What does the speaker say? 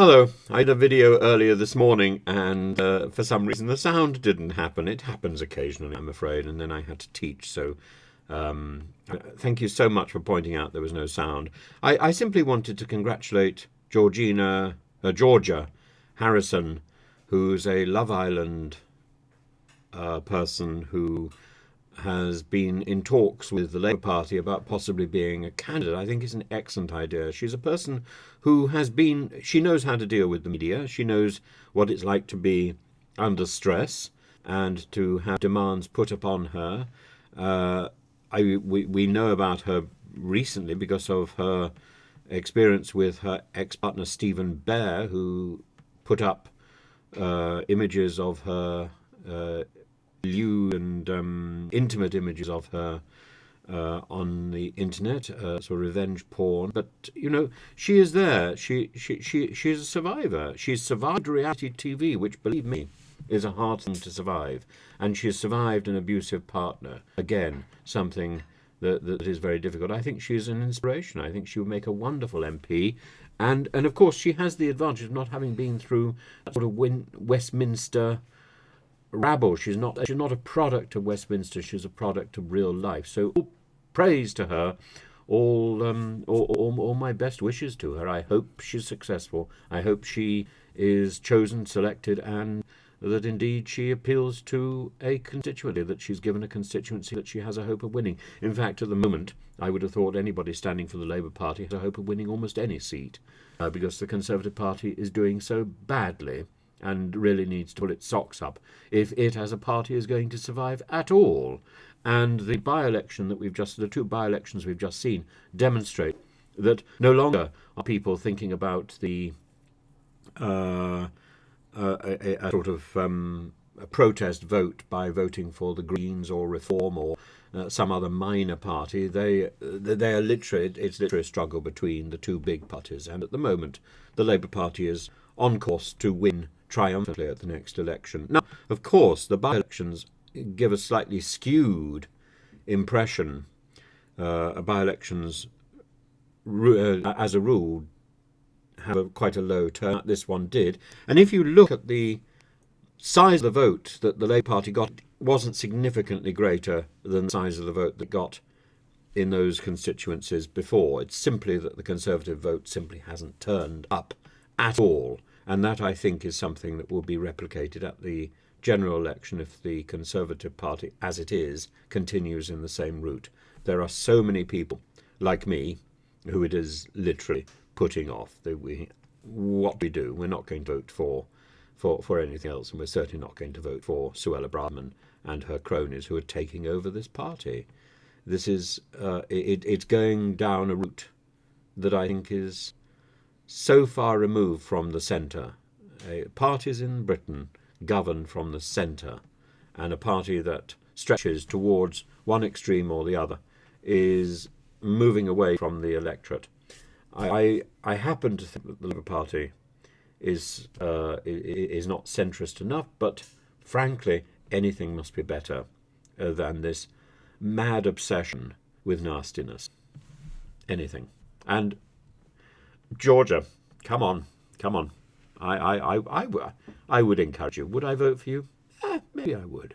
Hello, I did a video earlier this morning and for some reason the sound didn't happen. It happens occasionally, I'm afraid, and then I had to teach, so thank you so much for pointing out there was no sound. I simply wanted to congratulate Giorgia Harrison, who's a Love Island person who has been in talks with the Labour Party about possibly being a candidate. I think it's an excellent idea. She's a person who she knows how to deal with the media. She knows what it's like to be under stress and to have demands put upon her. We know about her recently because of her experience with her ex-partner Stephen Bear, who put up images of her lewd and intimate images of her on the internet, sort of revenge porn. But you know, she is there. She's a survivor. She's survived reality TV, which, believe me, is a hard thing to survive. And she's survived an abusive partner. Again, something that is very difficult. I think she's an inspiration. I think she would make a wonderful MP. And of course, she has the advantage of not having been through that sort of Westminster rabble. She's not a product of Westminster. She's a product of real life. So all praise to her. All my best wishes to her. I hope she's successful. I hope she is chosen, selected, and that indeed she appeals to a constituency, that she's given a constituency that she has a hope of winning. In fact, at the moment, I would have thought anybody standing for the Labour Party has a hope of winning almost any seat, because the Conservative Party is doing so badly and really needs to pull its socks up if it as a party is going to survive at all. And the two by-elections we've just seen demonstrate that no longer are people thinking about a sort of a protest vote by voting for the Greens or Reform or some other minor party. They are literally, it's literally a struggle between the two big parties. And at the moment, the Labour Party is on course to win triumphantly at the next election. Now, of course, the by-elections give a slightly skewed impression. By-elections, as a rule, have quite a low turnout. This one did. And if you look at the size of the vote that the Labour Party got, it wasn't significantly greater than the size of the vote that got in those constituencies before. It's simply that the Conservative vote simply hasn't turned up at all. And that, I think, is something that will be replicated at the general election if the Conservative Party, as it is, continues in the same route. There are so many people like me who it is literally putting off. What we do, we're not going to vote for anything else, and we're certainly not going to vote for Suella Braverman and her cronies who are taking over this party. This is it's going down a route that I think is so far removed from the centre. Parties in Britain govern from the centre, and a party that stretches towards one extreme or the other is moving away from the electorate. I happen to think that the Labour Party is not centrist enough, but frankly, anything must be better than this mad obsession with nastiness. Anything. And Georgia, come on. I would encourage you. Would I vote for you? Maybe I would.